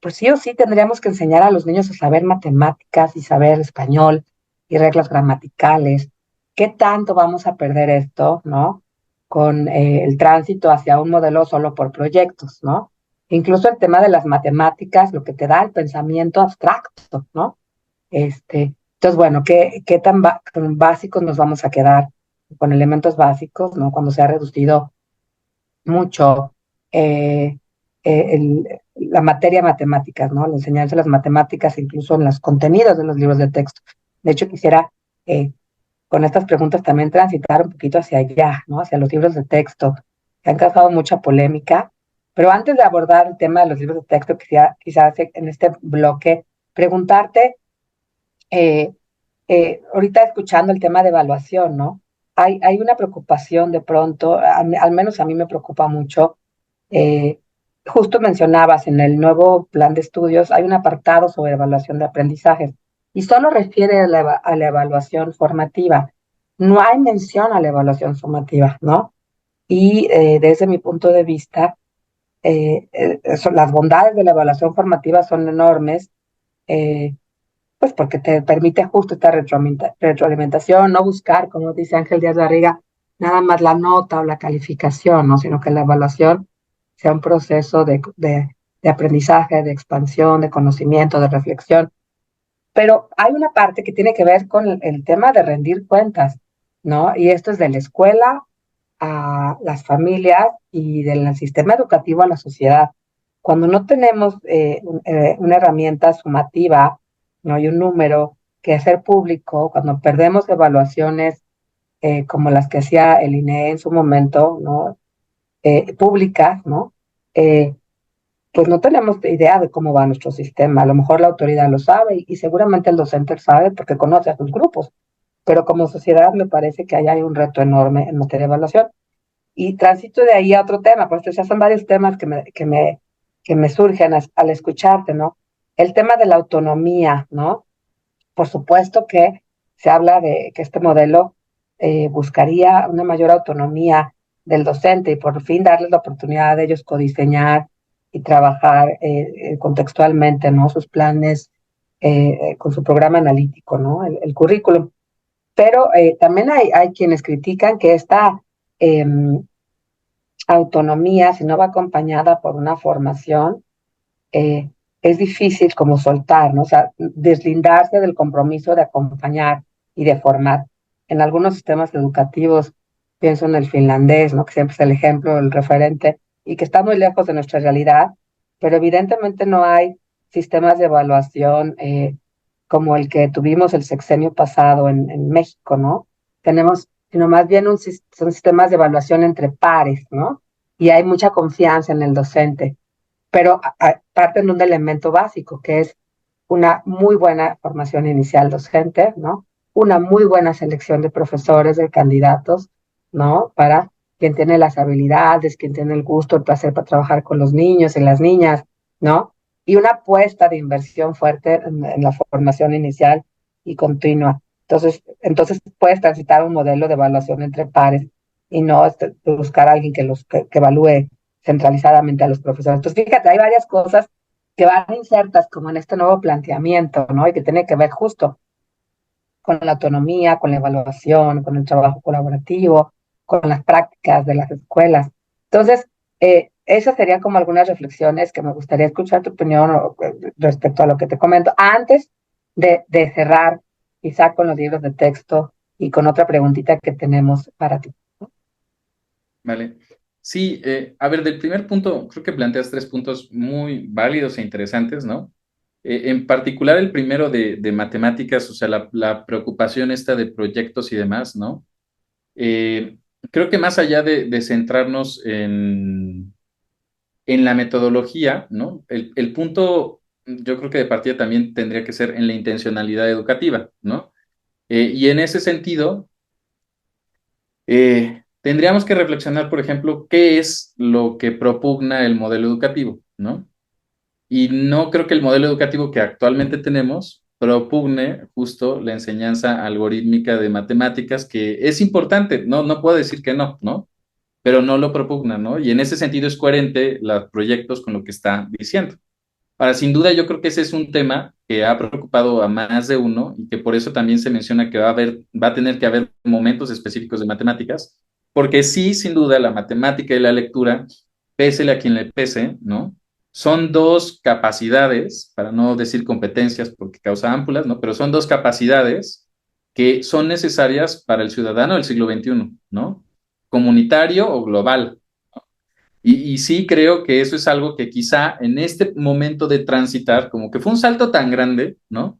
pues sí o sí tendríamos que enseñar a los niños a saber matemáticas y saber español y reglas gramaticales. ¿Qué tanto vamos a perder esto, no? Con el tránsito hacia un modelo solo por proyectos, ¿no? Incluso el tema de las matemáticas, lo que te da el pensamiento abstracto, ¿no? Entonces, bueno, ¿qué tan básicos nos vamos a quedar con elementos básicos, ¿no? Cuando se ha reducido mucho eh, la materia matemáticas, ¿no? La enseñanza de las matemáticas, incluso en los contenidos de los libros de texto. De hecho, quisiera eh, con estas preguntas también transitar un poquito hacia allá, ¿no? Hacia los libros de texto, que han causado mucha polémica. Pero antes de abordar el tema de los libros de texto, quizás en este bloque preguntarte, eh, ahorita escuchando el tema de evaluación, ¿no? Hay una preocupación de pronto, al menos a mí me preocupa mucho. eh, Justo mencionabas en el nuevo plan de estudios, hay un apartado sobre evaluación de aprendizajes y solo refiere a a la evaluación formativa. No hay mención a la evaluación sumativa, ¿no? Y desde mi punto de vista, las bondades de la evaluación formativa son enormes. eh, pues porque te permite justo esta retroalimentación, no buscar, como dice Ángel Díaz Barriga, nada más la nota o la calificación, ¿no? Sino que la evaluación sea un proceso de aprendizaje, de expansión, de conocimiento, de reflexión. Pero hay una parte que tiene que ver con el tema de rendir cuentas, ¿no? Y esto es de la escuela a las familias y del sistema educativo a la sociedad. Cuando no tenemos una herramienta sumativa, no hay un número que hacer público, cuando perdemos evaluaciones como las que hacía el INEE en su momento, ¿no? Públicas, ¿no? Eh, pues no tenemos idea de cómo va nuestro sistema. A lo mejor la autoridad lo sabe y seguramente el docente lo sabe porque conoce a sus grupos, pero como sociedad me parece que ahí hay un reto enorme en materia de evaluación. Y transito de ahí a otro tema, pues ya son varios temas que me surgen al escucharte, ¿no? El tema de la autonomía, ¿no? Por supuesto que se habla de que este modelo buscaría una mayor autonomía del docente y por fin darles la oportunidad de ellos codiseñar y trabajar contextualmente, ¿no? Sus planes con su programa analítico, ¿no? El currículum. Pero también hay quienes critican que esta autonomía, si no va acompañada por una formación, eh, es difícil como soltar, ¿no? O sea, deslindarse del compromiso de acompañar y de formar. En algunos sistemas educativos, pienso en el finlandés, ¿no? Que siempre es el ejemplo, el referente, y que está muy lejos de nuestra realidad, pero evidentemente no hay sistemas de evaluación como el que tuvimos el sexenio pasado en México, ¿no? Tenemos, sino más bien son sistemas de evaluación entre pares, ¿no? Y hay mucha confianza en el docente, pero parten de un elemento básico, que es una muy buena formación inicial docente, ¿no? Una muy buena selección de profesores, de candidatos, ¿no? Para quien tiene las habilidades, quien tiene el gusto, el placer para trabajar con los niños y las niñas, ¿no? Y una apuesta de inversión fuerte en la formación inicial y continua. Entonces puedes transitar un modelo de evaluación entre pares y no buscar a alguien que evalúe centralizadamente a los profesores. Entonces, fíjate, hay varias cosas que van insertas como en este nuevo planteamiento, ¿no? Y que tiene que ver justo con la autonomía, con la evaluación, con el trabajo colaborativo, con las prácticas de las escuelas. Entonces, esas serían como algunas reflexiones que me gustaría escuchar tu opinión respecto a lo que te comento, antes de cerrar quizá con los libros de texto y con otra preguntita que tenemos para ti. Vale. Sí, a ver, del primer punto, creo que planteas tres puntos muy válidos e interesantes, ¿no? En particular el primero de matemáticas, o sea, la preocupación esta de proyectos y demás, ¿no? Eh, Creo que más allá de centrarnos en la metodología, ¿no? El punto, yo creo que de partida también tendría que ser en la intencionalidad educativa, ¿no? Y en ese sentido, tendríamos que reflexionar, por ejemplo, qué es lo que propugna el modelo educativo, ¿no? Y no creo que el modelo educativo que actualmente tenemos propugne justo la enseñanza algorítmica de matemáticas, que es importante, no puedo decir que no, ¿no? Pero no lo propugna, ¿no? Y en ese sentido es coherente los proyectos con lo que está diciendo. Ahora, sin duda, yo creo que ese es un tema que ha preocupado a más de uno y que por eso también se menciona que va a tener que haber momentos específicos de matemáticas, porque sí, sin duda, la matemática y la lectura, pésele a quien le pese, ¿no? Son dos capacidades, para no decir competencias porque causa ámpulas, ¿no? Pero son dos capacidades que son necesarias para el ciudadano del siglo XXI, ¿no? Comunitario o global. Y sí creo que eso es algo que quizá en este momento de transitar, como que fue un salto tan grande, ¿no?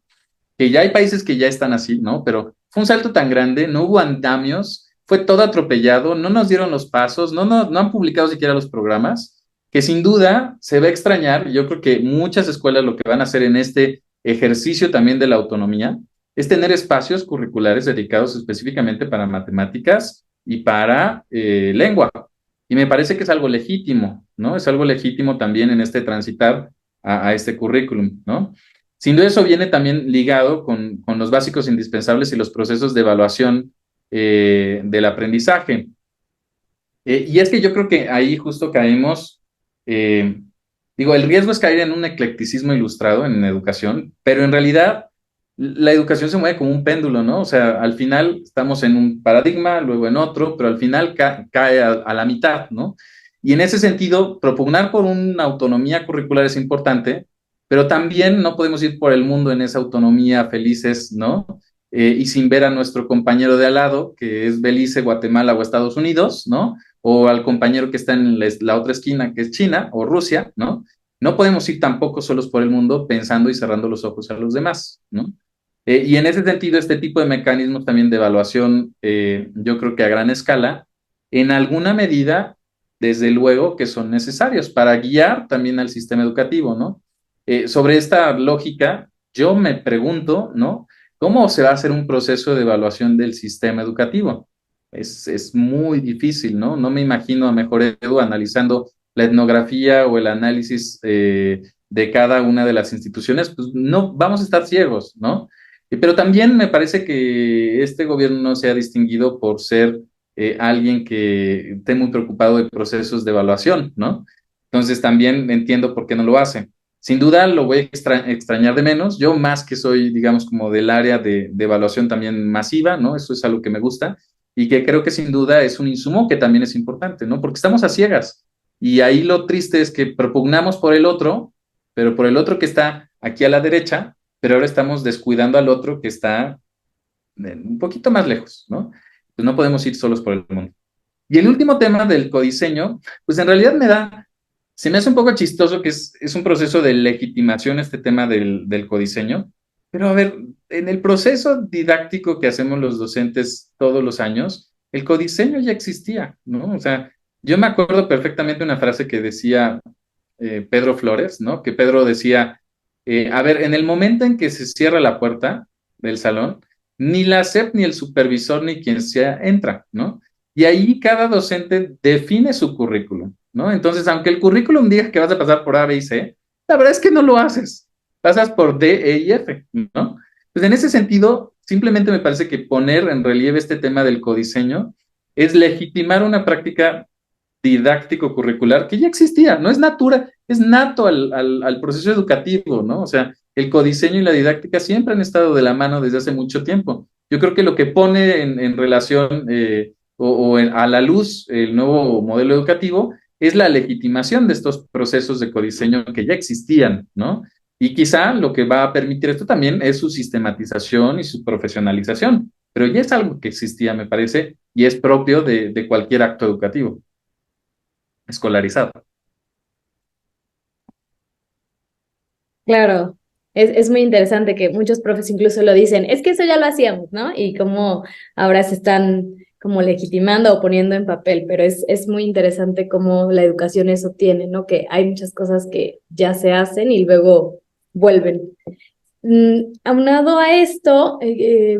Que ya hay países que ya están así, ¿no? Pero fue un salto tan grande, no hubo andamios, fue todo atropellado, no nos dieron los pasos, no han publicado siquiera los programas, que sin duda se va a extrañar. Yo creo que muchas escuelas lo que van a hacer en este ejercicio también de la autonomía es tener espacios curriculares dedicados específicamente para matemáticas y para lengua. Y me parece que es algo legítimo, ¿no? Es algo legítimo también en este transitar a este currículum, ¿no? Sin duda eso viene también ligado con los básicos indispensables y los procesos de evaluación del aprendizaje. Y es que yo creo que ahí justo caemos, digo, el riesgo es caer en un eclecticismo ilustrado en educación, pero en realidad la educación se mueve como un péndulo, ¿no? O sea, al final estamos en un paradigma, luego en otro, pero al final cae a la mitad, ¿no? Y en ese sentido, propugnar por una autonomía curricular es importante, pero también no podemos ir por el mundo en esa autonomía felices, ¿no? Y sin ver a nuestro compañero de al lado, que es Belice, Guatemala o Estados Unidos, ¿no? O al compañero que está en la otra esquina, que es China o Rusia, ¿no? No podemos ir tampoco solos por el mundo pensando y cerrando los ojos a los demás, ¿no? Y en ese sentido, este tipo de mecanismos también de evaluación, yo creo que a gran escala, en alguna medida, desde luego que son necesarios para guiar también al sistema educativo, ¿no? Sobre esta lógica, yo me pregunto, ¿no? ¿Cómo se va a hacer un proceso de evaluación del sistema educativo? Es muy difícil, ¿no? No me imagino a mejor Edu analizando la etnografía o el análisis de cada una de las instituciones, pues no, vamos a estar ciegos, ¿no? Pero también me parece que este gobierno no se ha distinguido por ser alguien que esté muy preocupado de procesos de evaluación, ¿no? Entonces también entiendo por qué no lo hace. Sin duda lo voy a extrañar de menos. Yo más que soy, digamos, como del área de evaluación también masiva, ¿no? Eso es algo que me gusta y que creo que sin duda es un insumo que también es importante, ¿no? Porque estamos a ciegas. Y ahí lo triste es que propugnamos por el otro, pero por el otro que está aquí a la derecha, pero ahora estamos descuidando al otro que está un poquito más lejos, ¿no? Pues no podemos ir solos por el mundo. Y el último tema del codiseño, pues en realidad se me hace un poco chistoso que es un proceso de legitimación este tema del codiseño, pero a ver, en el proceso didáctico que hacemos los docentes todos los años, el codiseño ya existía, ¿no? O sea, yo me acuerdo perfectamente una frase que decía Pedro Flores, ¿no? Que Pedro decía, a ver, en el momento en que se cierra la puerta del salón, ni la SEP, ni el supervisor, ni quien sea entra, ¿no? Y ahí cada docente define su currículum, ¿no? Entonces, aunque el currículum diga que vas a pasar por A, B y C, la verdad es que no lo haces. Pasas por D, E y F, ¿no? Pues en ese sentido, simplemente me parece que poner en relieve este tema del codiseño es legitimar una práctica didáctico curricular que ya existía, no es natura, es nato al proceso educativo, ¿no? O sea, el codiseño y la didáctica siempre han estado de la mano desde hace mucho tiempo. Yo creo que lo que pone en relación a la luz el nuevo modelo educativo es la legitimación de estos procesos de codiseño que ya existían, ¿no? Y quizá lo que va a permitir esto también es su sistematización y su profesionalización, pero ya es algo que existía, me parece, y es propio de cualquier acto educativo escolarizado. Claro, es muy interesante que muchos profes incluso lo dicen, es que eso ya lo hacíamos, ¿no? Y cómo ahora se están como legitimando o poniendo en papel, pero es muy interesante cómo la educación eso tiene, ¿no? Que hay muchas cosas que ya se hacen y luego vuelven. Aunado a esto,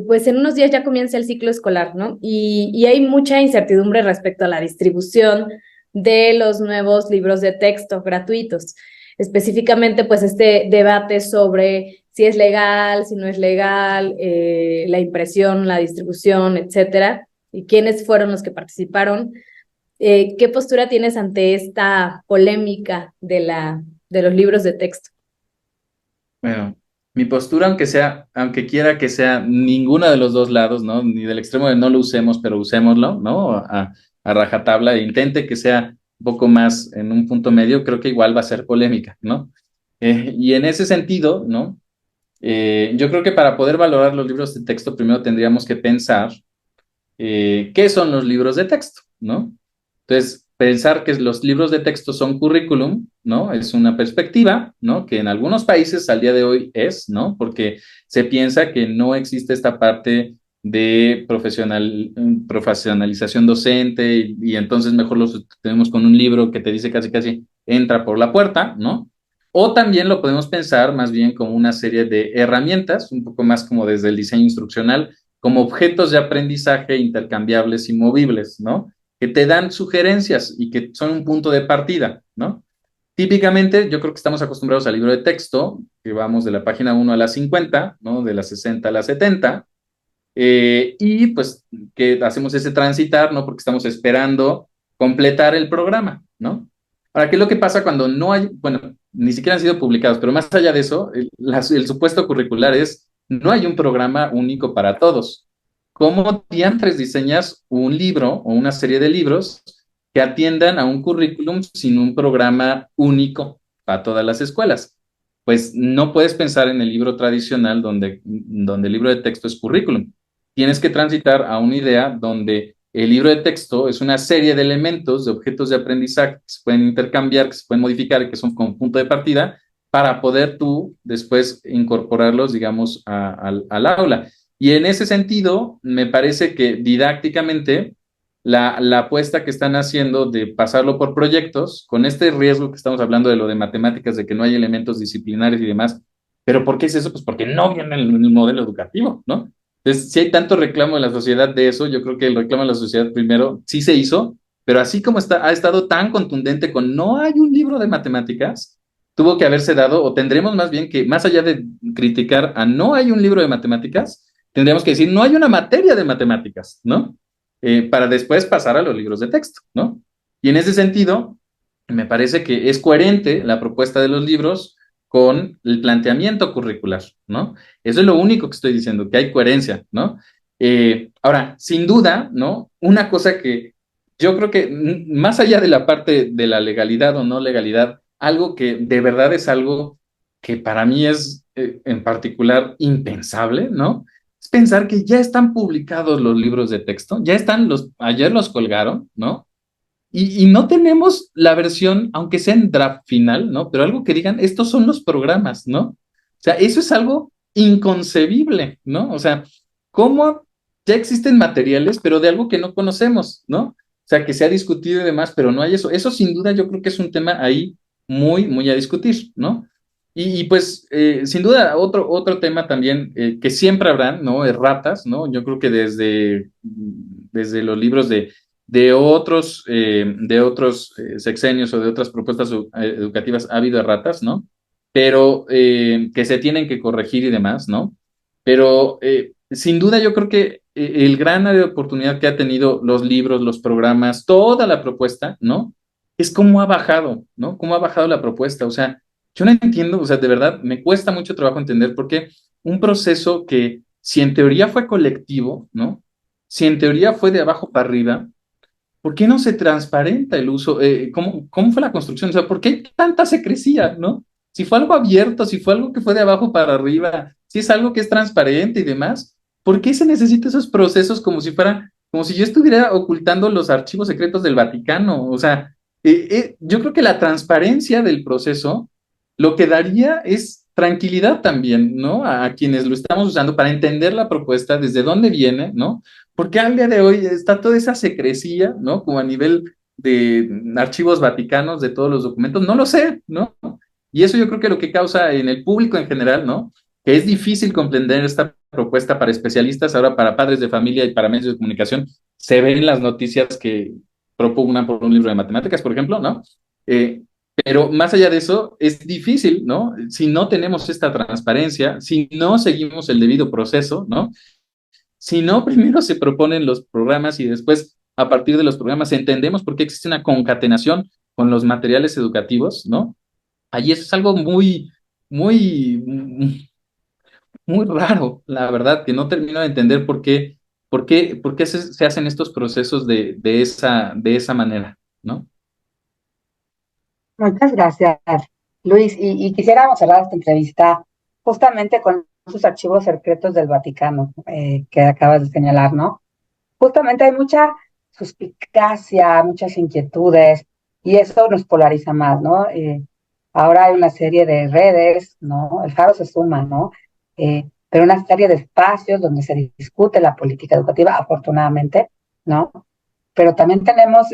pues en unos días ya comienza el ciclo escolar, ¿no? Y hay mucha incertidumbre respecto a la distribución de los nuevos libros de texto gratuitos. Específicamente, pues este debate sobre si es legal, si no es legal, la impresión, la distribución, etcétera, y quiénes fueron los que participaron. ¿Qué postura tienes ante esta polémica de los libros de texto? Bueno, mi postura, aunque quiera que sea ninguna de los dos lados, ¿no? Ni del extremo de no lo usemos, pero usémoslo, ¿no? A rajatabla, e intente que sea un poco más en un punto medio, creo que igual va a ser polémica, ¿no? Y en ese sentido, ¿no? Yo creo que para poder valorar los libros de texto, primero tendríamos que pensar qué son los libros de texto, ¿no? Entonces, pensar que los libros de texto son currículum, ¿no? Es una perspectiva, ¿no? Que en algunos países al día de hoy es, ¿no? Porque se piensa que no existe esta parte de profesionalización docente y entonces mejor lo tenemos con un libro que te dice casi, casi, entra por la puerta, ¿no? O también lo podemos pensar más bien como una serie de herramientas, un poco más como desde el diseño instruccional, como objetos de aprendizaje intercambiables y movibles, ¿no? Que te dan sugerencias y que son un punto de partida, ¿no? Típicamente, yo creo que estamos acostumbrados al libro de texto, que vamos de la página 1 a la 50, ¿no? De la 60 a la 70, y pues que hacemos ese transitar, ¿no? Porque estamos esperando completar el programa, ¿no? Ahora, ¿qué es lo que pasa cuando no hay, bueno, ni siquiera han sido publicados, pero más allá de eso, el supuesto curricular es, no hay un programa único para todos. ¿Cómo diantres diseñas un libro o una serie de libros que atiendan a un currículum sin un programa único para todas las escuelas? Pues no puedes pensar en el libro tradicional donde el libro de texto es currículum. Tienes que transitar a una idea donde el libro de texto es una serie de elementos, de objetos de aprendizaje que se pueden intercambiar, que se pueden modificar, que son como punto de partida, para poder tú después incorporarlos, digamos, al aula. Y en ese sentido, me parece que didácticamente la apuesta que están haciendo de pasarlo por proyectos, con este riesgo que estamos hablando de lo de matemáticas, de que no hay elementos disciplinarios y demás, pero ¿por qué es eso? Pues porque no viene en el modelo educativo, ¿no? Entonces, si hay tanto reclamo en la sociedad de eso, yo creo que el reclamo en la sociedad primero sí se hizo, pero así como ha estado tan contundente con no hay un libro de matemáticas, tuvo que haberse dado, o tendremos más bien que, más allá de criticar a no hay un libro de matemáticas, tendríamos que decir no hay una materia de matemáticas, ¿no? Para después pasar a los libros de texto, ¿no? Y en ese sentido, me parece que es coherente la propuesta de los libros con el planteamiento curricular, ¿no? Eso es lo único que estoy diciendo, que hay coherencia, ¿no? Ahora, sin duda, ¿no? Una cosa que yo creo que más allá de la parte de la legalidad o no legalidad, algo que de verdad es algo que para mí es en particular impensable, ¿no? Es pensar que ya están publicados los libros de texto, ya están ayer los colgaron, ¿no? Y no tenemos la versión, aunque sea en draft final, ¿no? Pero algo que digan, estos son los programas, ¿no? O sea, eso es algo inconcebible, ¿no? O sea, ¿cómo ya existen materiales, pero de algo que no conocemos, ¿no? O sea, que se ha discutido y demás, pero no hay eso. Eso sin duda yo creo que es un tema ahí muy, muy a discutir, ¿no? Y pues, sin duda, otro tema también que siempre habrán, ¿no? Erratas, ¿no? Yo creo que desde los libros de otros sexenios o de otras propuestas educativas ha habido erratas, ¿no? Pero que se tienen que corregir y demás, ¿no? Pero sin duda yo creo que el gran área de oportunidad que ha tenido los libros, los programas, toda la propuesta, ¿no? Es cómo ha bajado, ¿no? Cómo ha bajado la propuesta. O sea, yo no entiendo, o sea, de verdad me cuesta mucho trabajo entender por qué un proceso que si en teoría fue colectivo, ¿no? Si en teoría fue de abajo para arriba, ¿por qué no se transparenta el uso? ¿Cómo fue la construcción? O sea, ¿por qué tanta secrecía, no? Si fue algo abierto, si fue algo que fue de abajo para arriba, si es algo que es transparente y demás, ¿por qué se necesitan esos procesos como si yo estuviera ocultando los archivos secretos del Vaticano? O sea, yo creo que la transparencia del proceso lo que daría es tranquilidad también, ¿no? A quienes lo estamos usando para entender la propuesta, desde dónde viene, ¿no? Porque al día de hoy está toda esa secrecía, ¿no? Como a nivel de archivos vaticanos de todos los documentos, no lo sé, ¿no? Y eso yo creo que lo que causa en el público en general, ¿no? Que es difícil comprender esta propuesta para especialistas, ahora para padres de familia y para medios de comunicación, se ven las noticias que propugnan por un libro de matemáticas, por ejemplo, ¿no? Pero más allá de eso, es difícil, ¿no? Si no tenemos esta transparencia, si no seguimos el debido proceso, ¿no? Si no, primero se proponen los programas y después, a partir de los programas, entendemos por qué existe una concatenación con los materiales educativos, ¿no? Ahí eso es algo muy, muy, muy raro, la verdad, que no termino de entender por qué se hacen estos procesos de esa manera, ¿no? Muchas gracias, Luis. Y quisiéramos cerrar esta entrevista justamente con esos archivos secretos del Vaticano que acabas de señalar, ¿no? Justamente hay mucha suspicacia, muchas inquietudes, y eso nos polariza más, ¿no? Ahora hay una serie de redes, ¿no? El Faro se suma, ¿no? Pero una serie de espacios donde se discute la política educativa, afortunadamente, ¿no? Pero también tenemos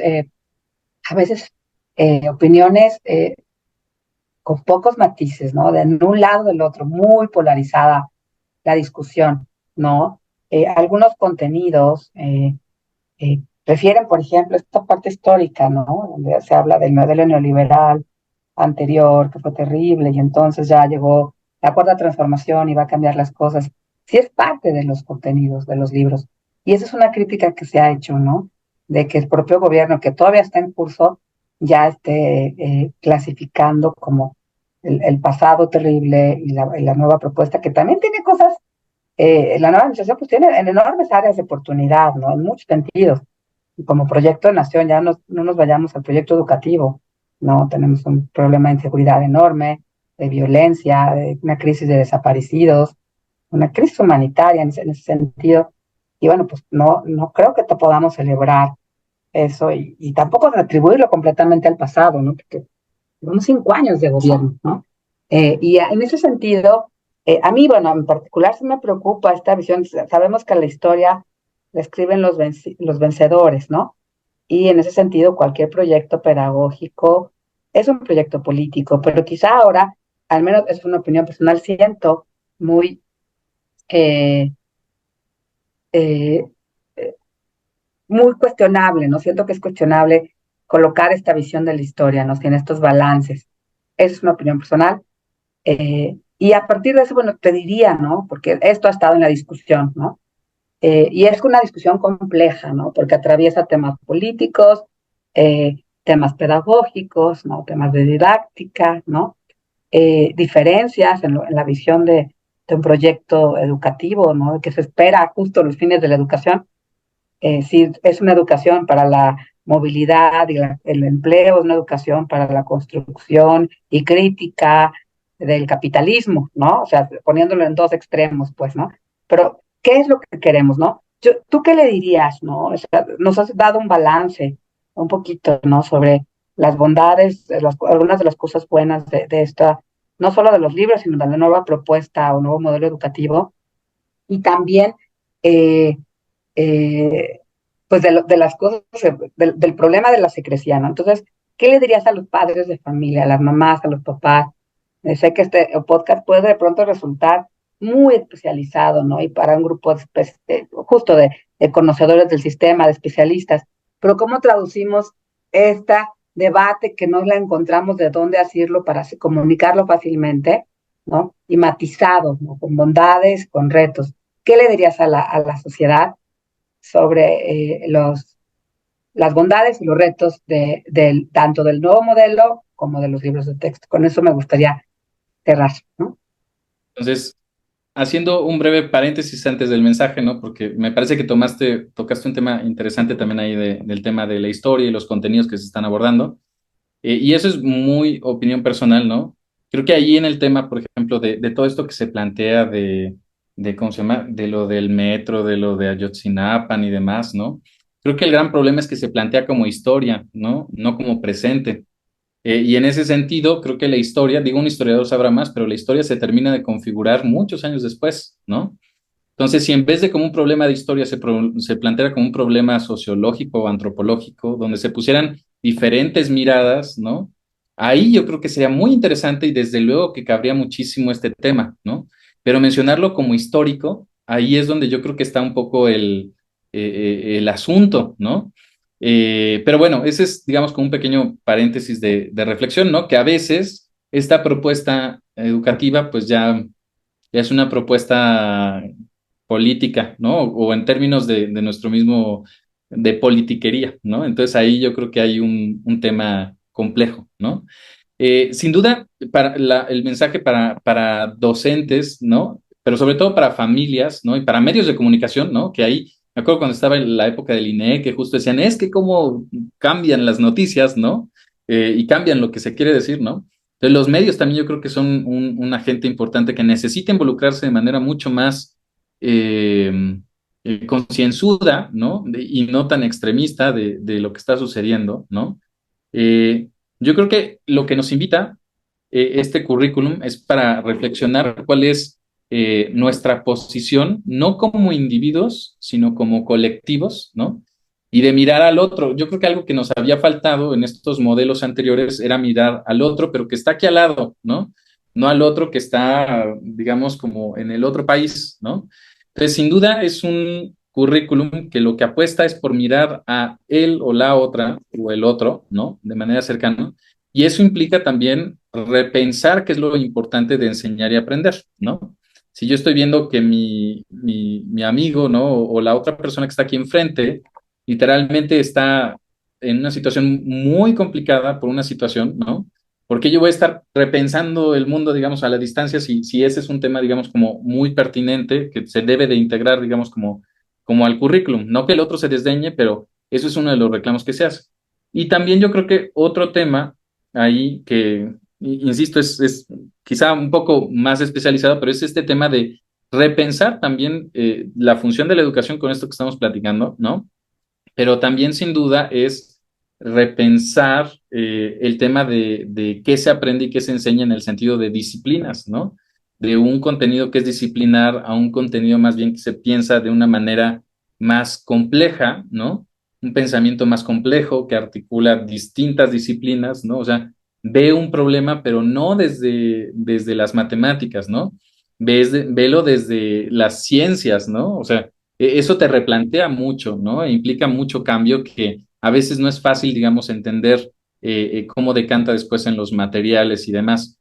a veces opiniones con pocos matices, ¿no? De un lado o del otro, muy polarizada la discusión, ¿no? Algunos contenidos refieren, por ejemplo, esta parte histórica, ¿no? Donde se habla del modelo neoliberal anterior, que fue terrible, y entonces ya llegó la cuarta transformación y va a cambiar las cosas. Sí es parte de los contenidos de los libros. Y esa es una crítica que se ha hecho, ¿no? De que el propio gobierno, que todavía está en curso, ya esté clasificando como el pasado terrible y la nueva propuesta, que también tiene cosas, la nueva administración pues tiene en enormes áreas de oportunidad, ¿no? En muchos sentidos. Y como proyecto de nación, no nos vayamos al proyecto educativo, ¿no? Tenemos un problema de inseguridad enorme, de violencia, de una crisis de desaparecidos, una crisis humanitaria en ese sentido. Y bueno, pues no creo que te podamos celebrar eso y tampoco retribuirlo completamente al pasado, ¿no? Porque llevamos 5 años de gobierno, ¿no? En ese sentido, a mí, bueno, en particular sí me preocupa esta visión. Sabemos que la historia la escriben los vencedores, ¿no? Y en ese sentido, cualquier proyecto pedagógico es un proyecto político, pero quizá ahora, al menos es una opinión personal, siento muy, eh, eh, eh, muy cuestionable, ¿no? Siento que es cuestionable colocar esta visión de la historia, ¿no? En estos balances. Esa es una opinión personal. Y a partir de eso, bueno, te diría, ¿no? Porque esto ha estado en la discusión, ¿no? Y es una discusión compleja, ¿no? Porque atraviesa temas políticos, temas pedagógicos, ¿no? Temas de didáctica, ¿no? Diferencias en la visión de un proyecto educativo, ¿no? Que se espera justo los fines de la educación. Si es una educación para la movilidad y el empleo, es una educación para la construcción y crítica del capitalismo, ¿no? O sea, poniéndolo en dos extremos, pues, ¿no? Pero, ¿qué es lo que queremos, no? ¿Tú qué le dirías, no? O sea, nos has dado un balance un poquito, ¿no? Sobre las bondades, algunas de las cosas buenas de esta, no solo de los libros, sino de la nueva propuesta o nuevo modelo educativo, y también eh, eh, pues de las cosas, del problema de la secrecía, ¿no? Entonces, ¿qué le dirías a los padres de familia, a las mamás, a los papás? Sé que este podcast puede de pronto resultar muy especializado, ¿no? Y para un grupo justo de conocedores del sistema, de especialistas, pero ¿cómo traducimos este debate que no la encontramos de dónde decirlo para comunicarlo fácilmente, ¿no? Y matizado, ¿no? Con bondades, con retos. ¿Qué le dirías a la sociedad sobre las bondades y los retos tanto del nuevo modelo como de los libros de texto? Con eso me gustaría cerrar, ¿no? Entonces, haciendo un breve paréntesis antes del mensaje, ¿no? Porque me parece que tocaste un tema interesante también ahí del tema de la historia y los contenidos que se están abordando. Y eso es muy opinión personal, ¿no? Creo que ahí en el tema, por ejemplo, de todo esto que se plantea ¿cómo se llama? De lo del metro, de lo de Ayotzinapa y demás, ¿no? Creo que el gran problema es que se plantea como historia, ¿no? No como presente. Y en ese sentido, creo que la historia, digo, un historiador sabrá más, pero la historia se termina de configurar muchos años después, ¿no? Entonces, si en vez de como un problema de historia se planteara como un problema sociológico o antropológico, donde se pusieran diferentes miradas, ¿no? Ahí yo creo que sería muy interesante y desde luego que cabría muchísimo este tema, ¿no? Pero mencionarlo como histórico, ahí es donde yo creo que está un poco el asunto, ¿no? Pero bueno, ese es, digamos, como un pequeño paréntesis de reflexión, ¿no? Que a veces esta propuesta educativa, pues ya es una propuesta política, ¿no? O en términos de nuestro mismo, de politiquería, ¿no? Entonces ahí yo creo que hay un tema complejo, ¿no? Sin duda, el mensaje para docentes, ¿no? Pero sobre todo para familias, ¿no? Y para medios de comunicación, ¿no? Que ahí, me acuerdo cuando estaba en la época del INE, que justo decían, es que cómo cambian las noticias, ¿no? Y cambian lo que se quiere decir, ¿no? Entonces, los medios también yo creo que son un agente importante que necesita involucrarse de manera mucho más concienzuda, ¿no? Y no tan extremista de lo que está sucediendo, ¿no? Eh, yo creo que lo que nos invita este currículum es para reflexionar cuál es nuestra posición, no como individuos, sino como colectivos, ¿no? y de mirar al otro. Yo creo que algo que nos había faltado en estos modelos anteriores era mirar al otro, pero que está aquí al lado, ¿no? No al otro que está, digamos, como en el otro país, ¿no? Entonces, sin duda es un currículum que lo que apuesta es por mirar a él o la otra o el otro, ¿no? De manera cercana. Y eso implica también repensar qué es lo importante de enseñar y aprender, ¿no? Si yo estoy viendo que mi amigo, ¿no? O la otra persona que está aquí enfrente, literalmente está en una situación muy complicada por una situación, ¿no? Porque yo voy a estar repensando el mundo, digamos, a la distancia, si ese es un tema, digamos, como muy pertinente, que se debe de integrar, digamos, como al currículum. No que el otro se desdeñe, pero eso es uno de los reclamos que se hace. Y también yo creo que otro tema ahí que, insisto, es quizá un poco más especializado, pero es este tema de repensar también la función de la educación con esto que estamos platicando, ¿no? Pero también sin duda es repensar el tema de qué se aprende y qué se enseña en el sentido de disciplinas, ¿no? De un contenido que es disciplinar a un contenido más bien que se piensa de una manera más compleja, ¿no? Un pensamiento más complejo que articula distintas disciplinas, ¿no? O sea, ve un problema, pero no desde las matemáticas, ¿no? Velo desde las ciencias, ¿no? O sea, eso te replantea mucho, ¿no? E implica mucho cambio que a veces no es fácil, digamos, entender cómo decanta después en los materiales y demás.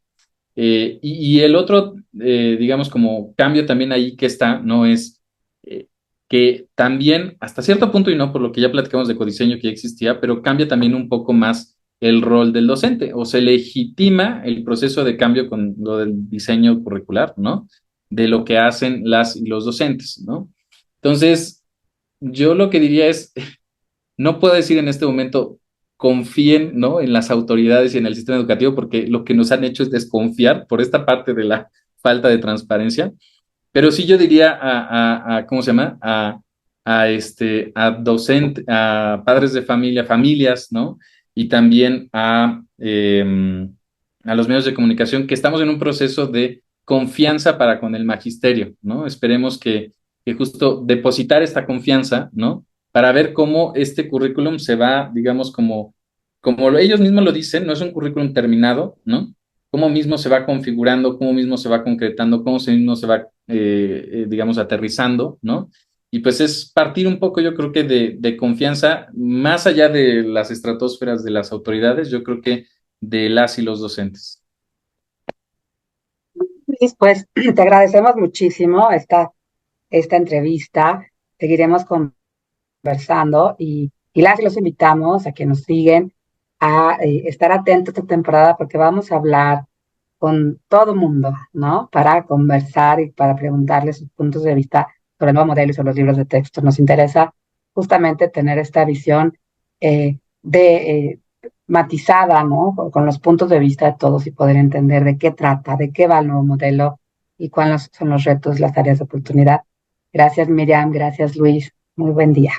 Y el otro, digamos, como cambio también ahí que está, ¿no? Es que también, hasta cierto punto, y no por lo que ya platicamos de codiseño que ya existía, pero cambia también un poco más el rol del docente, o se legitima el proceso de cambio con lo del diseño curricular, ¿no? De lo que hacen las y los docentes, ¿no? Entonces, yo lo que diría es, no puedo decir en este momento, confíen, ¿no? En las autoridades y en el sistema educativo, porque lo que nos han hecho es desconfiar por esta parte de la falta de transparencia. Pero sí yo diría ¿cómo se llama? A padres de familia, familias, ¿no? Y también a los medios de comunicación, que estamos en un proceso de confianza para con el magisterio, ¿no? Esperemos que justo depositar esta confianza, ¿no? Para ver cómo este currículum se va, digamos, como ellos mismos lo dicen, no es un currículum terminado, ¿no? Cómo mismo se va configurando, cómo mismo se va concretando, cómo mismo se va, digamos, aterrizando, ¿no? Y pues es partir un poco, yo creo que de confianza, más allá de las estratosferas de las autoridades, yo creo que de las y los docentes. Luis, pues te agradecemos muchísimo esta entrevista. Seguiremos conversando y las y los invitamos a que nos siguen a estar atentos esta temporada porque vamos a hablar con todo el mundo, ¿no? Para conversar y para preguntarles sus puntos de vista sobre el nuevo modelo y sobre los libros de texto. Nos interesa justamente tener esta visión matizada, ¿no? Con los puntos de vista de todos y poder entender de qué trata, de qué va el nuevo modelo y cuáles son los retos, las áreas de oportunidad. Gracias, Miriam. Gracias, Luis. Muy buen día.